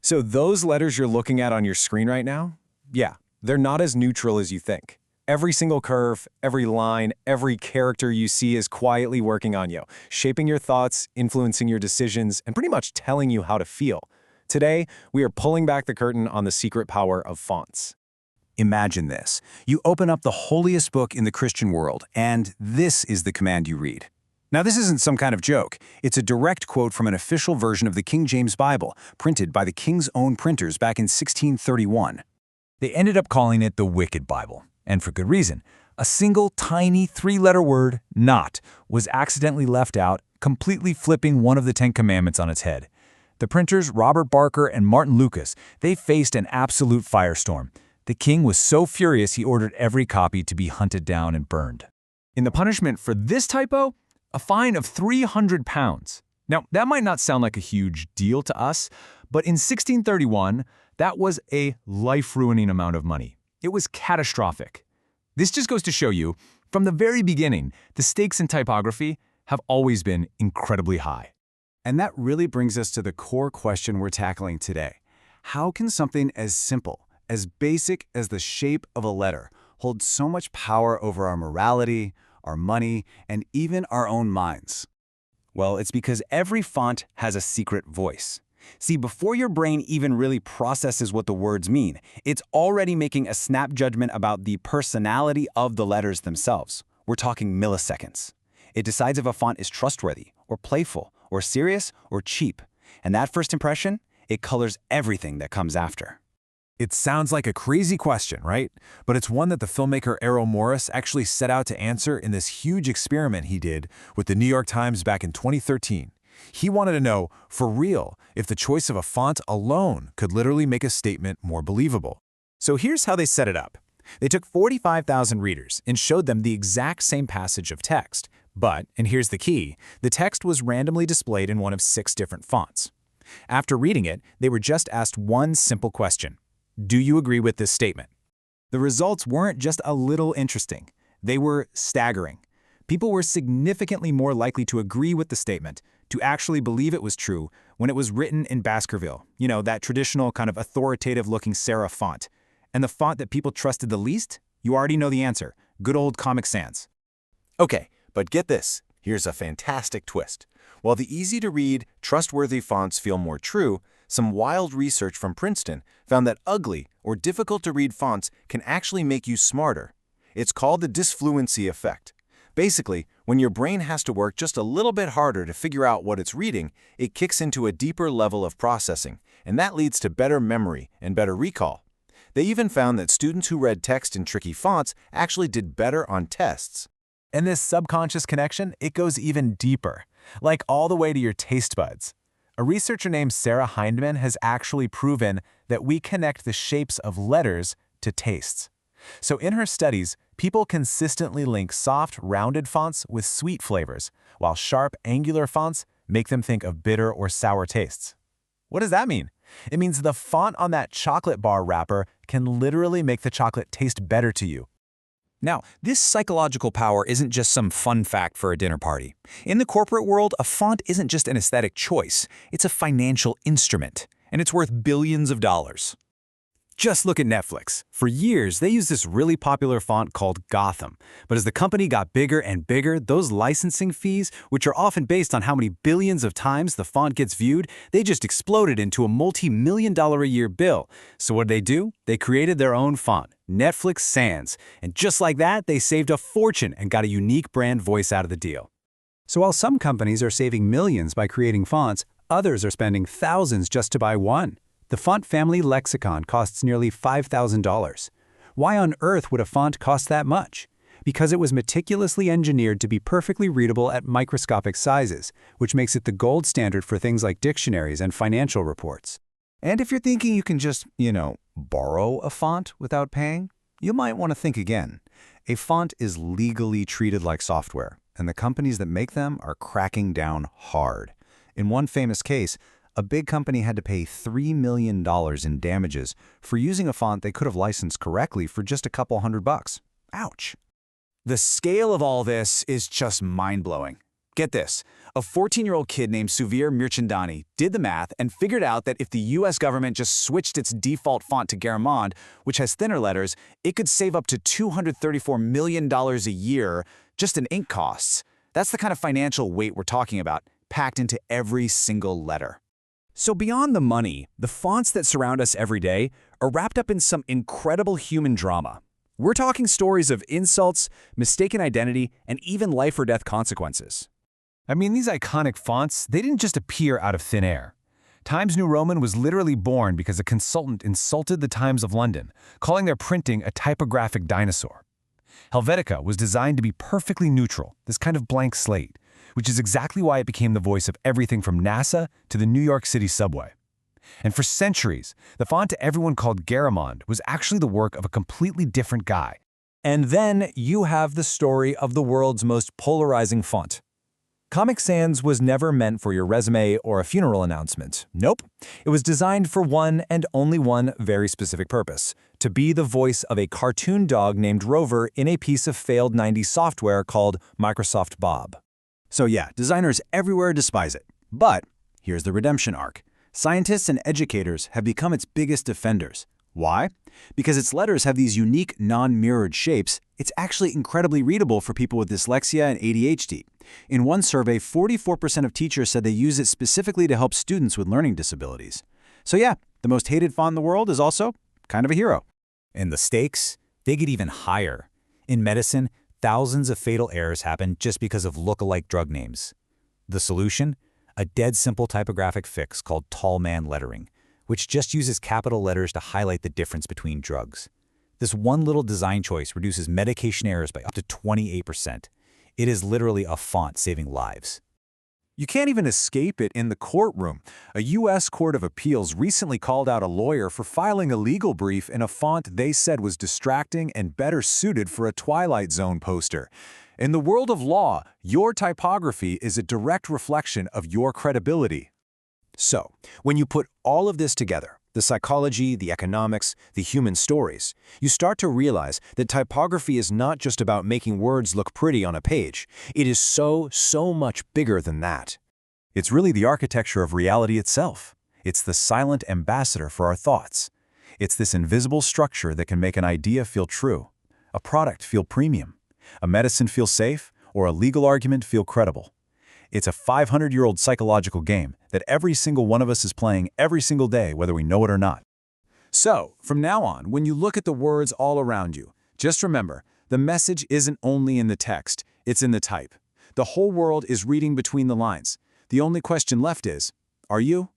So those letters you're looking at on your screen right now? Yeah, they're not as neutral as you think. Every single curve, every line, every character you see is quietly working on you, shaping your thoughts, influencing your decisions, and pretty much telling you how to feel. Today, we are pulling back the curtain on the secret power of fonts. Imagine this. You open up the holiest book in the Christian world, and this is the command you read. Now, this isn't some kind of joke. It's a direct quote from an official version of the King James Bible, printed by the king's own printers back in 1631. They ended up calling it the Wicked Bible, and for good reason. A single tiny three-letter word, not, was accidentally left out, completely flipping one of the Ten Commandments on its head. The printers, Robert Barker and Martin Lucas, they faced an absolute firestorm. The king was so furious he ordered every copy to be hunted down and burned. In the punishment for this typo, a fine of 300 pounds. Now, that might not sound like a huge deal to us, but in 1631, that was a life-ruining amount of money. It was catastrophic. This just goes to show you, from the very beginning, the stakes in typography have always been incredibly high. And that really brings us to the core question we're tackling today. How can something as simple, as basic as the shape of a letter, hold so much power over our morality, our money, and even our own minds? Well, it's because every font has a secret voice. See, before your brain even really processes what the words mean, it's already making a snap judgment about the personality of the letters themselves. We're talking milliseconds. It decides if a font is trustworthy, or playful, or serious, or cheap. And that first impression, it colors everything that comes after. It sounds like a crazy question, right? But it's one that the filmmaker Errol Morris actually set out to answer in this huge experiment he did with the New York Times back in 2013. He wanted to know, for real, if the choice of a font alone could literally make a statement more believable. So here's how they set it up. They took 45,000 readers and showed them the exact same passage of text. But, and here's the key, the text was randomly displayed in one of 6 different fonts. After reading it, they were just asked one simple question. Do you agree with this statement? The results weren't just a little interesting. They were staggering. People were significantly more likely to agree with the statement, to actually believe it was true, when it was written in Baskerville, that traditional kind of authoritative-looking serif font. And the font that people trusted the least? You already know the answer. Good old Comic Sans. Okay, but get this. Here's a fantastic twist. While the easy-to-read, trustworthy fonts feel more true, some wild research from Princeton found that ugly or difficult-to-read fonts can actually make you smarter. It's called the disfluency effect. Basically, when your brain has to work just a little bit harder to figure out what it's reading, it kicks into a deeper level of processing, and that leads to better memory and better recall. They even found that students who read text in tricky fonts actually did better on tests. And this subconscious connection, it goes even deeper, like all the way to your taste buds. A researcher named Sarah Hindman has actually proven that we connect the shapes of letters to tastes. So in her studies, people consistently link soft, rounded fonts with sweet flavors, while sharp, angular fonts make them think of bitter or sour tastes. What does that mean? It means the font on that chocolate bar wrapper can literally make the chocolate taste better to you. Now, this psychological power isn't just some fun fact for a dinner party. In the corporate world, a font isn't just an aesthetic choice, it's a financial instrument, and it's worth billions of dollars. Just look at Netflix. For years, they used this really popular font called Gotham. But as the company got bigger and bigger, those licensing fees, which are often based on how many billions of times the font gets viewed, they just exploded into a multi-million-dollar-a-year bill. So what did? They created their own font, Netflix Sans. And just like that, they saved a fortune and got a unique brand voice out of the deal. So while some companies are saving millions by creating fonts, others are spending thousands just to buy one. The font family Lexicon costs nearly $5,000. Why on earth would a font cost that much? Because it was meticulously engineered to be perfectly readable at microscopic sizes, which makes it the gold standard for things like dictionaries and financial reports. And if you're thinking you can just, borrow a font without paying, you might want to think again. A font is legally treated like software, and the companies that make them are cracking down hard. In one famous case, a big company had to pay $3 million in damages for using a font they could have licensed correctly for just a couple $100. Ouch. The scale of all this is just mind-blowing. Get this. A 14-year-old kid named Suvir Mirchandani did the math and figured out that if the US government just switched its default font to Garamond, which has thinner letters, it could save up to $234 million a year just in ink costs. That's the kind of financial weight we're talking about, packed into every single letter. So beyond the money, the fonts that surround us every day are wrapped up in some incredible human drama. We're talking stories of insults, mistaken identity, and even life or death consequences. I mean, these iconic fonts, they didn't just appear out of thin air. Times New Roman was literally born because a consultant insulted the Times of London, calling their printing a typographic dinosaur. Helvetica was designed to be perfectly neutral, this kind of blank slate, which is exactly why it became the voice of everything from NASA to the New York City subway. And for centuries, the font everyone called Garamond was actually the work of a completely different guy. And then you have the story of the world's most polarizing font. Comic Sans was never meant for your resume or a funeral announcement. Nope. It was designed for one and only one very specific purpose: to be the voice of a cartoon dog named Rover in a piece of failed 90s software called Microsoft Bob. So yeah, designers everywhere despise it. But here's the redemption arc. Scientists and educators have become its biggest defenders. Why? Because its letters have these unique, non-mirrored shapes. It's actually incredibly readable for people with dyslexia and ADHD. In one survey, 44% of teachers said they use it specifically to help students with learning disabilities. So yeah, the most hated font in the world is also kind of a hero. And the stakes? They get even higher. In medicine, thousands of fatal errors happen just because of look-alike drug names. The solution? A dead simple typographic fix called tall man lettering, which just uses capital letters to highlight the difference between drugs. This one little design choice reduces medication errors by up to 28%. It is literally a font saving lives. You can't even escape it in the courtroom. A U.S. Court of Appeals recently called out a lawyer for filing a legal brief in a font they said was distracting and better suited for a Twilight Zone poster. In the world of law, your typography is a direct reflection of your credibility. So, when you put all of this together, the psychology, the economics, the human stories, you start to realize that typography is not just about making words look pretty on a page. It is so much bigger than that. It's really the architecture of reality itself. It's the silent ambassador for our thoughts. It's this invisible structure that can make an idea feel true, a product feel premium, a medicine feel safe, or a legal argument feel credible. It's a 500-year-old psychological game that every single one of us is playing every single day, whether we know it or not. So, from now on, when you look at the words all around you, just remember, the message isn't only in the text, it's in the type. The whole world is reading between the lines. The only question left is, are you?